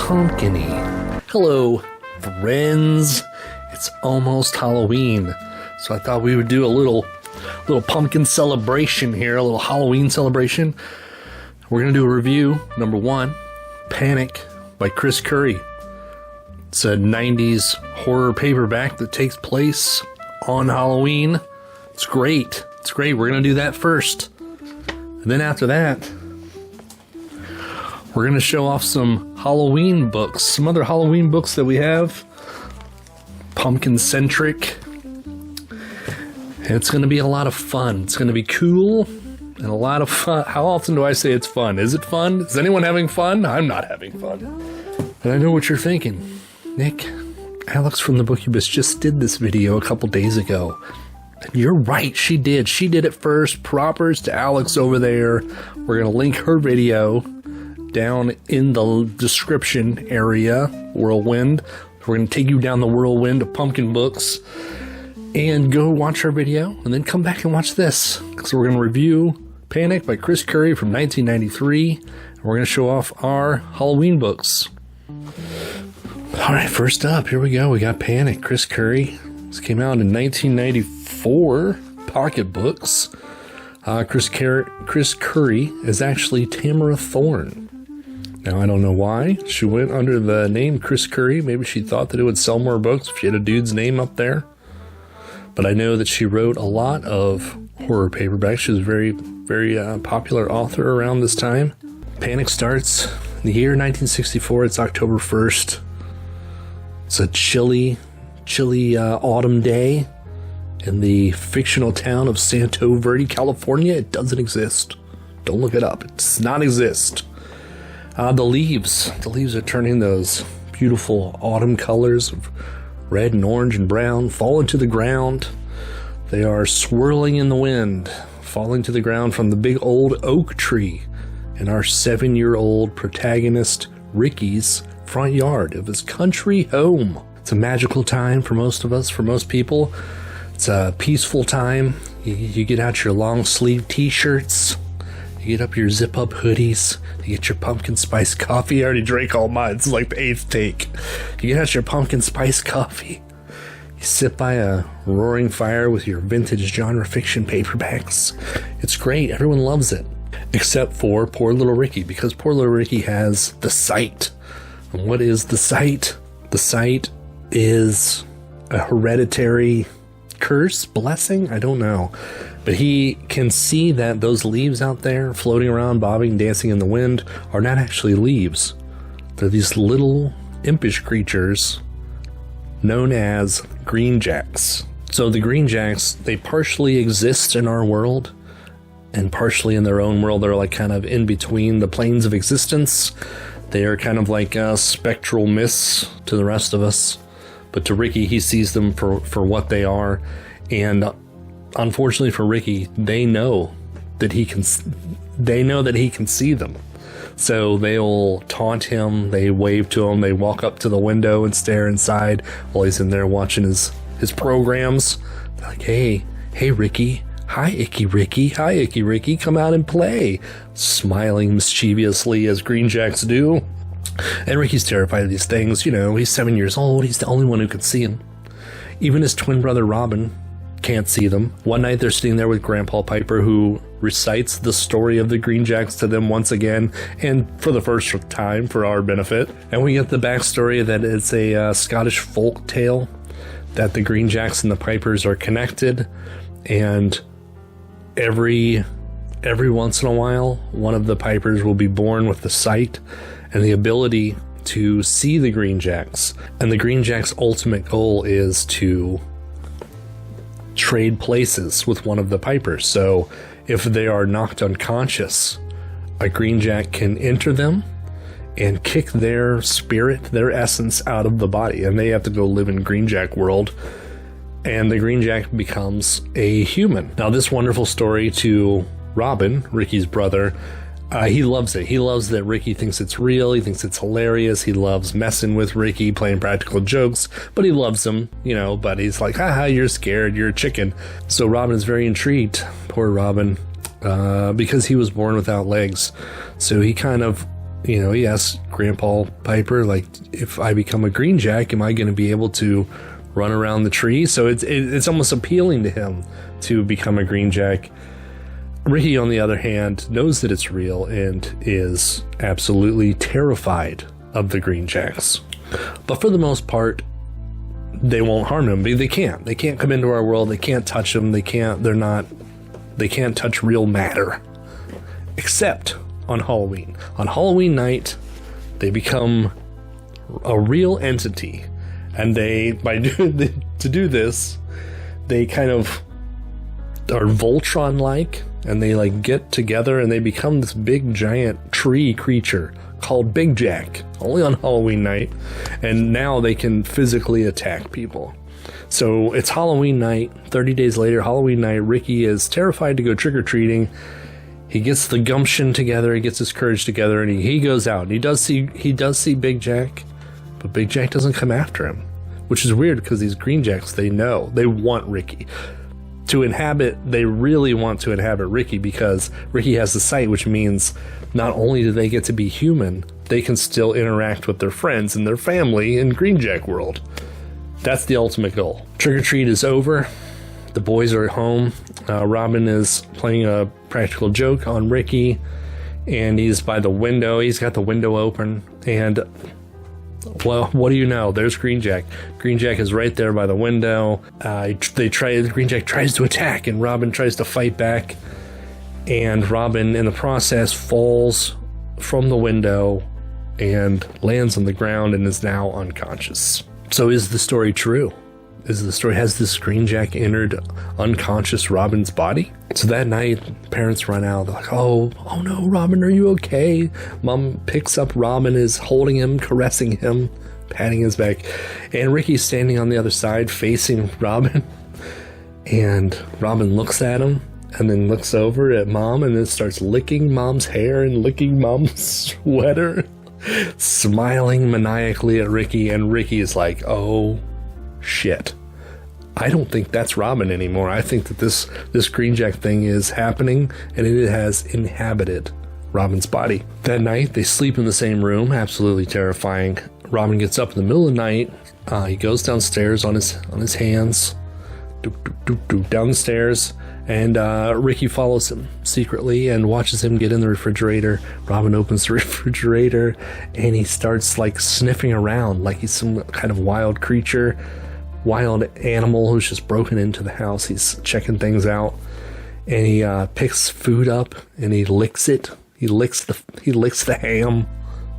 pumpkin-y. Hello, friends. It's almost Halloween, so I thought we would do a little pumpkin celebration here, a little Halloween celebration. We're going to do a review. Number one, Panic by Chris Curry. It's a 90s horror paperback that takes place on Halloween. It's great. It's great. We're going to do that first. And then after that, we're going to show off some Halloween books, some other Halloween books that we have, pumpkin-centric, and it's going to be a lot of fun. It's going to be cool and a lot of fun. How often do I say it's fun? Is it fun? Is anyone having fun? I'm not having fun. And I know what you're thinking. Nick, Alex from the Bookubus just did this video a couple days ago. And you're right, she did. She did it first. Propers to Alex over there. We're going to link her video down in the description area, whirlwind. We're going to take you down the whirlwind of pumpkin books and go watch our video and then come back and watch this. So we're going to review Panic by Chris Curry from 1993. And we're going to show off our Halloween books. All right, first up, here we go. We got Panic, Chris Curry. This came out in 1994, pocket books. Chris Curry is actually Tamara Thorne. Now, I don't know why she went under the name Chris Curry. Maybe she thought that it would sell more books if she had a dude's name up there. But I know that she wrote a lot of horror paperbacks. She was a very, very popular author around this time. Panic starts in the year 1964. It's October 1st. It's a chilly autumn day in the fictional town of Santo Verde, California. It doesn't exist. Don't look it up. It does not exist. The leaves are turning those beautiful autumn colors of red and orange and brown, falling to the ground. They are swirling in the wind, falling to the ground from the big old oak tree in our 7-year-old protagonist Ricky's front yard of his country home. It's a magical time for most of us, for most people. It's a peaceful time. You get out your long sleeve t-shirts. You get up your zip-up hoodies. You get your pumpkin spice coffee. I already drank all mine. This is like the 8th take. You get out your pumpkin spice coffee. You sit by a roaring fire with your vintage genre fiction paperbacks. It's great. Everyone loves it. Except for poor little Ricky, because poor little Ricky has the sight. And what is the sight? The sight is a hereditary curse, blessing? I don't know. But he can see that those leaves out there floating around, bobbing, dancing in the wind are not actually leaves. They're these little impish creatures known as green jacks. So the green jacks, they partially exist in our world and partially in their own world. They're like kind of in between the planes of existence. They are kind of like spectral mists to the rest of us. But to Ricky, he sees them for what they are. And unfortunately for Ricky, they know that he can see them. So they'll taunt him, they wave to him, they walk up to the window and stare inside while he's in there watching his programs. They're like, hey Ricky, hi Icky Ricky, come out and play. Smiling mischievously as green jacks do. And Ricky's terrified of these things. You know, he's 7 years old. He's the only one who can see them. Even his twin brother Robin can't see them. One night they're sitting there with Grandpa Piper, who recites the story of the Green Jacks to them once again, and for the first time for our benefit. And we get the backstory that it's a Scottish folk tale, that the Green Jacks and the Pipers are connected, and every once in a while, one of the Pipers will be born with the sight and the ability to see the Green Jacks. And the Green Jacks' ultimate goal is to trade places with one of the Pipers. So if they are knocked unconscious, a Green Jack can enter them and kick their spirit, their essence out of the body, and they have to go live in Green Jack world, and the Green Jack becomes a human. Now, this wonderful story to Robin, Ricky's brother, he loves it. He loves that Ricky thinks it's real. He thinks it's hilarious. He loves messing with Ricky, playing practical jokes, but he loves him, you know, but he's like, haha, you're scared, you're a chicken. So Robin is very intrigued, poor Robin, because he was born without legs. So he kind of he asks Grandpa Piper, like, if I become a Green Jack, am I going to be able to run around the tree? So it's almost appealing to him to become a Green Jack. Ricky, on the other hand, knows that it's real and is absolutely terrified of the Green Jacks. But for the most part, they won't harm him. They can't. They can't come into our world. They can't touch them. They can't touch real matter. Except on Halloween. On Halloween night, they become a real entity. And to do this, they kind of are Voltron-like, and they like get together and they become this big giant tree creature called Big Jack, only on Halloween night, and now they can physically attack people. So it's Halloween night. 30 days later, Halloween night, Ricky is terrified to go trick-or-treating. He gets the gumption together, he gets his courage together, and he goes out. And he does see Big Jack, but Big Jack doesn't come after him, which is weird because these Green Jacks, they know, they want Ricky to inhabit. They really want to inhabit Ricky because Ricky has the sight, which means not only do they get to be human, they can still interact with their friends and their family in Green Jack world. That's the ultimate goal. Trick-or-treat is over. The boys are at home. Robin is playing a practical joke on Ricky, and he's by the window. He's got the window open, and well, what do you know? There's Green Jack. Green Jack is right there by the window. Green Jack tries to attack, and Robin tries to fight back. And Robin, in the process, falls from the window and lands on the ground and is now unconscious. So is the story true? Has this Green Jack entered unconscious Robin's body? So that night, parents run out. They're like, oh no, Robin, are you okay? Mom picks up Robin, is holding him, caressing him, patting his back. And Ricky's standing on the other side, facing Robin. And Robin looks at him, and then looks over at Mom, and then starts licking Mom's hair and licking Mom's sweater, smiling maniacally at Ricky. And Ricky is like, oh, shit. I don't think that's Robin anymore. I think that this Green Jack thing is happening, and it has inhabited Robin's body. That night, they sleep in the same room, absolutely terrifying. Robin gets up in the middle of the night. He goes downstairs on his hands, down the stairs, and Ricky follows him secretly and watches him get in the refrigerator. Robin opens the refrigerator, and he starts like sniffing around like he's some kind of wild creature, wild animal who's just broken into the house. He's checking things out, and he picks food up and he licks it. He licks the ham,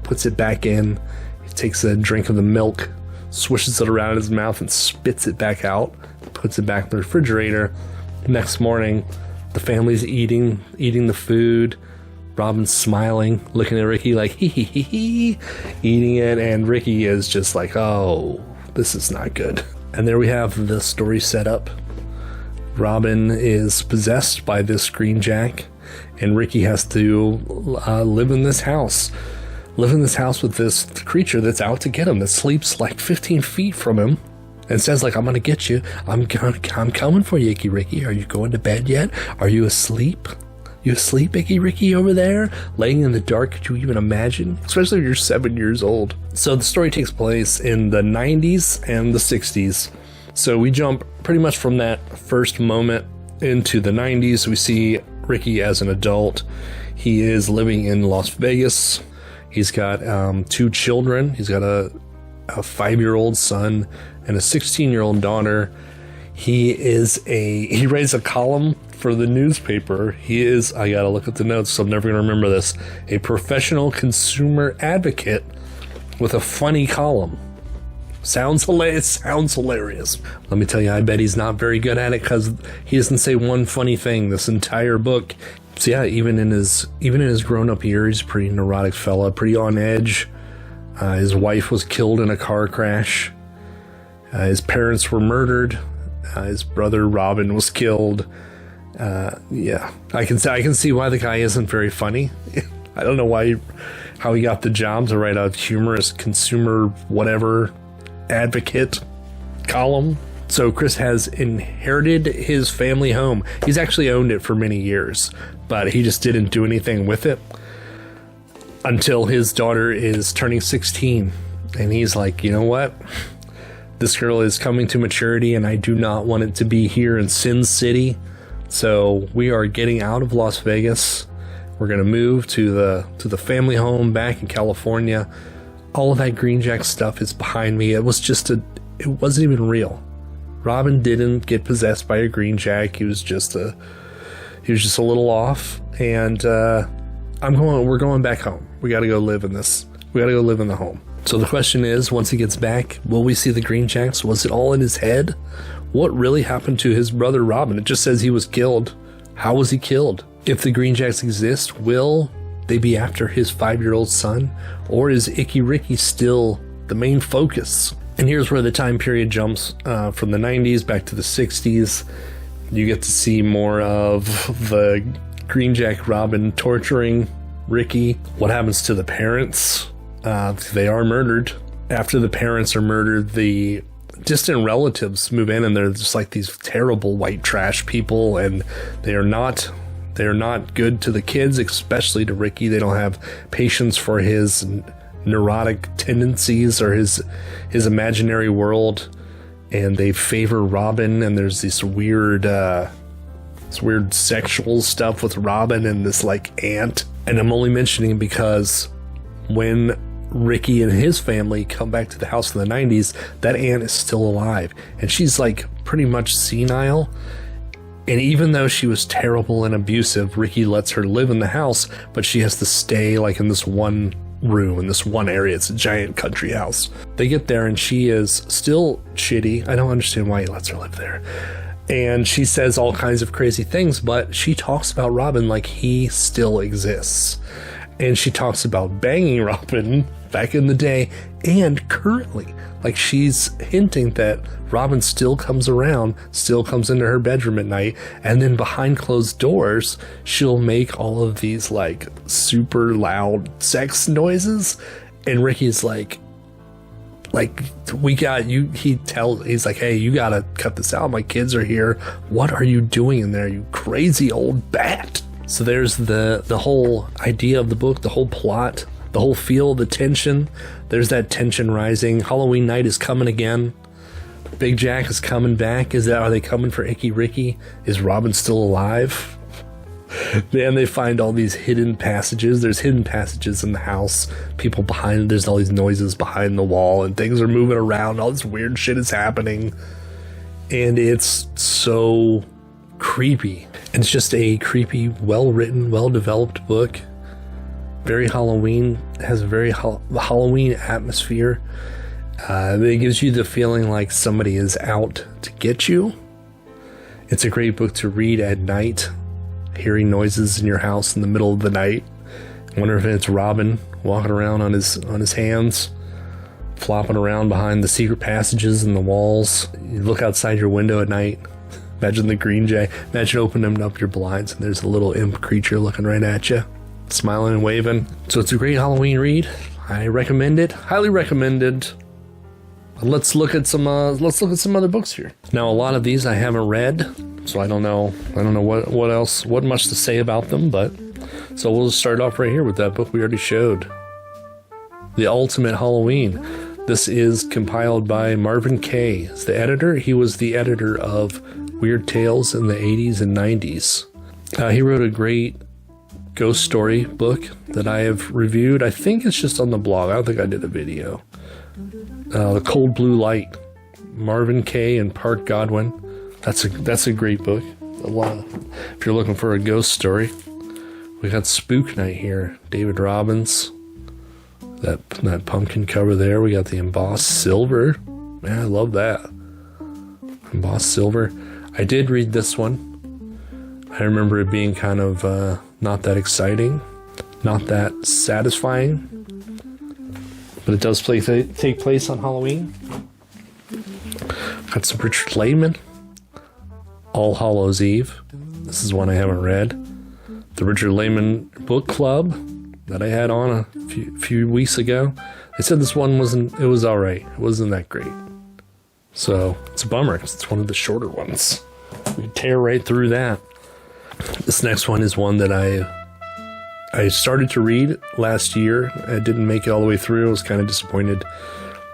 puts it back in. He takes a drink of the milk, swishes it around in his mouth, and spits it back out. Puts it back in the refrigerator. Next morning, the family's eating the food. Robin's smiling, looking at Ricky like hee hee hee hee, eating it, and Ricky is just like, oh, this is not good. And there we have the story set up. Robin is possessed by this Green Jack, and Ricky has to live in this house with this creature that's out to get him, that sleeps like 15 feet from him, and says like, I'm gonna get you. I'm coming for you, Icky Ricky. Are you going to bed yet? Are you asleep? You asleep, Icky Ricky, over there? Laying in the dark, could you even imagine? Especially if you're 7 years old. So the story takes place in the 90s and the 60s. So we jump pretty much from that first moment into the 90s. We see Ricky as an adult. He is living in Las Vegas. He's got 2 children. He's got a 5-year-old son and a 16-year-old daughter. He writes a column for the newspaper. He is, I gotta look at the notes, so I'm never gonna remember this, a professional consumer advocate with a funny column. Sounds hilarious. Let me tell you, I bet he's not very good at it, because he doesn't say one funny thing this entire book. So yeah, even in his grown-up years, he's a pretty neurotic fella, pretty on edge. His wife was killed in a car crash. His parents were murdered. His brother Robin was killed. Yeah, I can see why the guy isn't very funny. I don't know how he got the job to write a humorous consumer whatever advocate column. So Chris has inherited his family home. He's actually owned it for many years, but he just didn't do anything with it. until his daughter is turning 16. And he's like, you know what? This girl is coming to maturity, and I do not want it to be here in Sin City. So we are getting out of Las Vegas. We're going to move to the family home back in California. All of that Green Jack stuff is behind me. It wasn't even real. Robin didn't get possessed by a Green Jack. He was just a little off. And we're going back home. We got to go live in this. We got to go live in the home. So the question is, once he gets back, will we see the Green Jacks? Was it all in his head? What really happened to his brother Robin? It just says he was killed. How was he killed? If the Green Jacks exist, will they be after his 5-year-old son? Or is Icky Ricky still the main focus? And here's where the time period jumps from the 90s back to the 60s. You get to see more of the Green Jack Robin torturing Ricky. What happens to the parents? They are murdered. After the parents are murdered, the distant relatives move in, and they're just like these terrible white trash people, and they are not good to the kids, especially to Ricky. They don't have patience for his neurotic tendencies or his imaginary world, and they favor Robin. And there's this weird sexual stuff with Robin and this like aunt. And I'm only mentioning it because when Ricky and his family come back to the house in the 90s, that aunt is still alive, and she's like pretty much senile. And even though she was terrible and abusive, Ricky lets her live in the house, but she has to stay like in this one room, in this one area. It's a giant country house. They get there and she is still shitty. I don't understand why he lets her live there. And she says all kinds of crazy things, but she talks about Robin like he still exists. And she talks about banging Robin back in the day and currently. Like, she's hinting that Robin still comes around, still comes into her bedroom at night, and then behind closed doors, she'll make all of these like super loud sex noises. And Ricky's like, we got you. He's like, hey, you gotta cut this out. My kids are here. What are you doing in there, you crazy old bat? So there's the whole idea of the book, the whole plot, the whole feel, the tension. There's that tension rising. Halloween night is coming again. Big Jack is coming back. Are they coming for Icky Ricky? Is Robin still alive? Then they find all these hidden passages. There's hidden passages in the house. People behind, there's all these noises behind the wall, and things are moving around. All this weird shit is happening. And it's so creepy. And it's just a creepy, well-written, well-developed book. Very Halloween. It has a very Halloween atmosphere. It gives you the feeling like somebody is out to get you. It's a great book to read at night. Hearing noises in your house in the middle of the night. I wonder if it's Robin walking around on his hands, flopping around behind the secret passages in the walls. You look outside your window at night. Imagine the Green Jack. Imagine opening up your blinds and there's a little imp creature looking right at you, smiling and waving. So it's a great Halloween read. I recommend it. Highly recommended. Let's look at some other books here. Now, a lot of these I haven't read, so I don't know what much to say about them, but so we'll just start off right here with that book we already showed. The Ultimate Halloween. This is compiled by Marvin Kaye as the editor. He was the editor of Weird Tales in the 80s and 90s. He wrote a great ghost story book that I have reviewed. I think it's just on the blog. I don't think I did a video. The Cold Blue Light, Marvin Kaye and Park Godwin. That's a great book. If you're looking for a ghost story. We got Spook Night here, David Robbins. That pumpkin cover there. We got the embossed silver. Man, I love that. Embossed silver. I did read this one. I remember it being kind of not that exciting, not that satisfying. But it does take place on Halloween. Got some Richard Lehman. All Hallows Eve. This is one I haven't read. The Richard Lehman Book Club that I had on a few weeks ago. They said this one it was alright. It wasn't that great. So it's a bummer because it's one of the shorter ones. We tear right through that. This next one is one that I started to read last year. I didn't make it all the way through. I was kind of disappointed.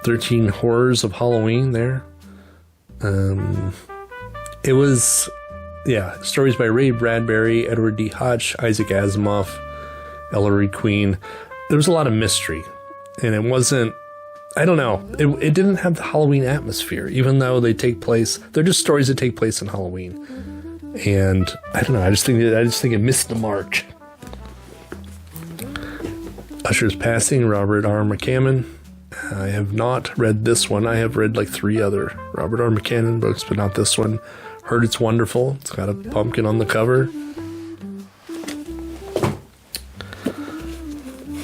13 Horrors of Halloween there. It was, yeah, stories by Ray Bradbury, Edward D. Hodge, Isaac Asimov, Ellery Queen. There was a lot of mystery, and it wasn't, I don't know, it didn't have the Halloween atmosphere, even though they take place, they're just stories that take place in Halloween. And I don't know, I just think it missed the mark. Usher's Passing, Robert R. McCammon. I have not read this one. I have read like 3 other Robert R. McCammon books, but not this one. Heard it's wonderful. It's got a pumpkin on the cover.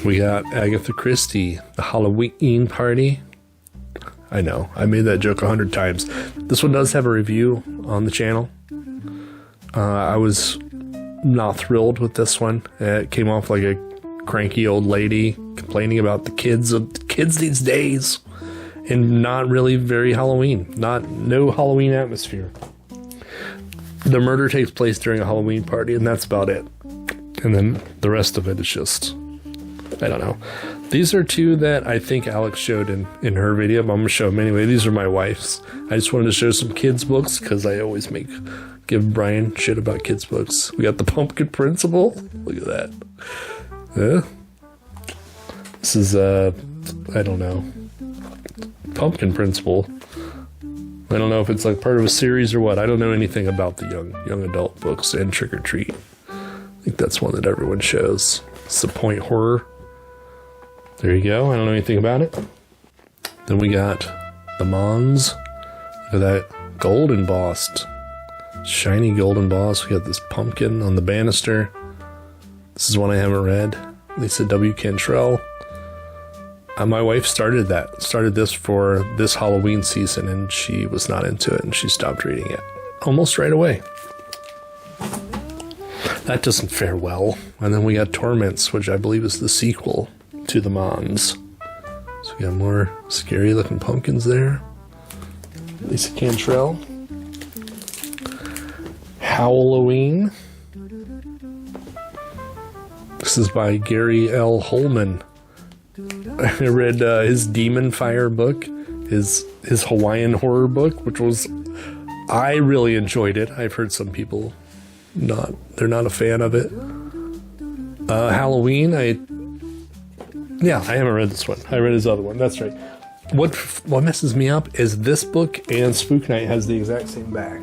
We got Agatha Christie, The Halloween Party. I know, I made that joke 100 times. This one does have a review on the channel. I was not thrilled with this one. It came off like a cranky old lady complaining about the kids these days, and not really very Halloween. No Halloween atmosphere. The murder takes place during a Halloween party, and that's about it. And then the rest of it is just, I don't know. These are 2 that I think Alex showed in her video, but I'm going to show them anyway. These are my wife's. I just wanted to show some kids' books, because I always give Brian shit about kids' books. We got The Pumpkin Principle. Look at that. Yeah. This is, I don't know. Pumpkin Principle. I don't know if it's like part of a series or what. I don't know anything about the young adult books and Trick or Treat. I think that's one that everyone shows. It's the Point Horror. There you go. I don't know anything about it. Then we got the Mons. Look at that. Gold embossed. Shiny gold embossed. We got this pumpkin on the banister. This is one I haven't read. Lisa W. Cantrell. My wife started this for this Halloween season, and she was not into it, and she stopped reading it almost right away. That doesn't fare well. And then we got Torments, which I believe is the sequel to the Mons. So we got more scary looking pumpkins there. Lisa Cantrell. Halloween. This is by Gary L. Holman. I read his Demon Fire book, his Hawaiian horror book, which was, I really enjoyed it. I've heard some people they're not a fan of it. Halloween, I haven't read this one. I read his other one. That's right. What messes me up is this book and Spook Night has the exact same back.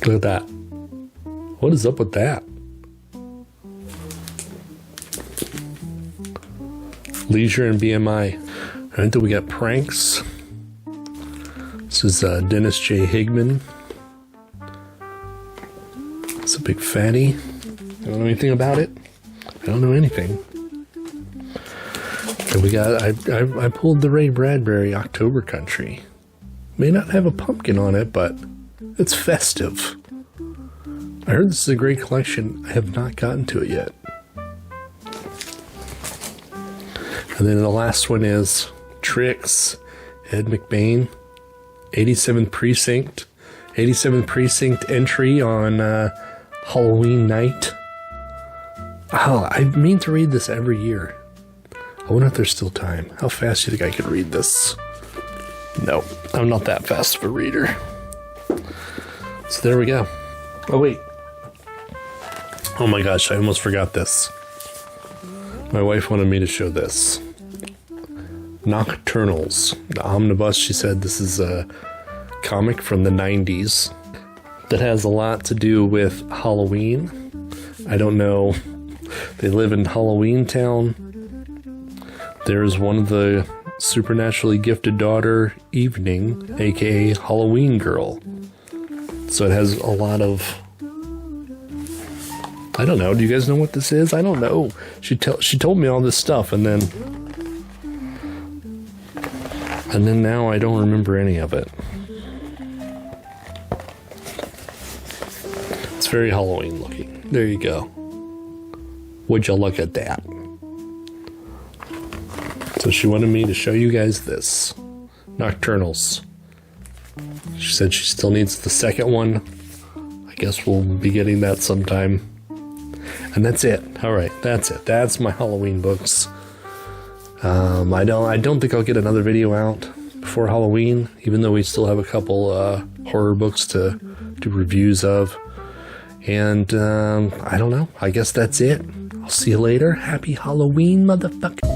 Look at that. What is up with that? Leisure and BMI. All right, then we got Pranks. This is Dennis J. Higman. It's a big fatty. I don't know anything about it. I don't know anything. And we got, I pulled the Ray Bradbury October Country. May not have a pumpkin on it, but it's festive. I heard this is a great collection. I have not gotten to it yet. And then the last one is Tricks, Ed McBain, 87th Precinct entry on Halloween night. Oh, I mean to read this every year. I wonder if there's still time. How fast do you think I could read this? No, I'm not that fast of a reader. So there we go. Oh, wait. Oh my gosh, I almost forgot this. My wife wanted me to show this. Nocturnals. The Omnibus, she said this is a comic from the 90s that has a lot to do with Halloween. I don't know. They live in Halloween Town. There's one of the supernaturally gifted daughter, Evening, aka Halloween Girl. So it has a lot of... I don't know. Do you guys know what this is? I don't know. She told me all this stuff, and then now I don't remember any of it. It's very Halloween looking. There you go. Would you look at that? So she wanted me to show you guys this. Nocturnals. She said she still needs the second one. I guess we'll be getting that sometime. And that's it. All right, that's it. That's my Halloween books. I don't think I'll get another video out before Halloween, even though we still have a couple horror books to do reviews of. And I don't know. I guess that's it. I'll see you later. Happy Halloween, motherfucker.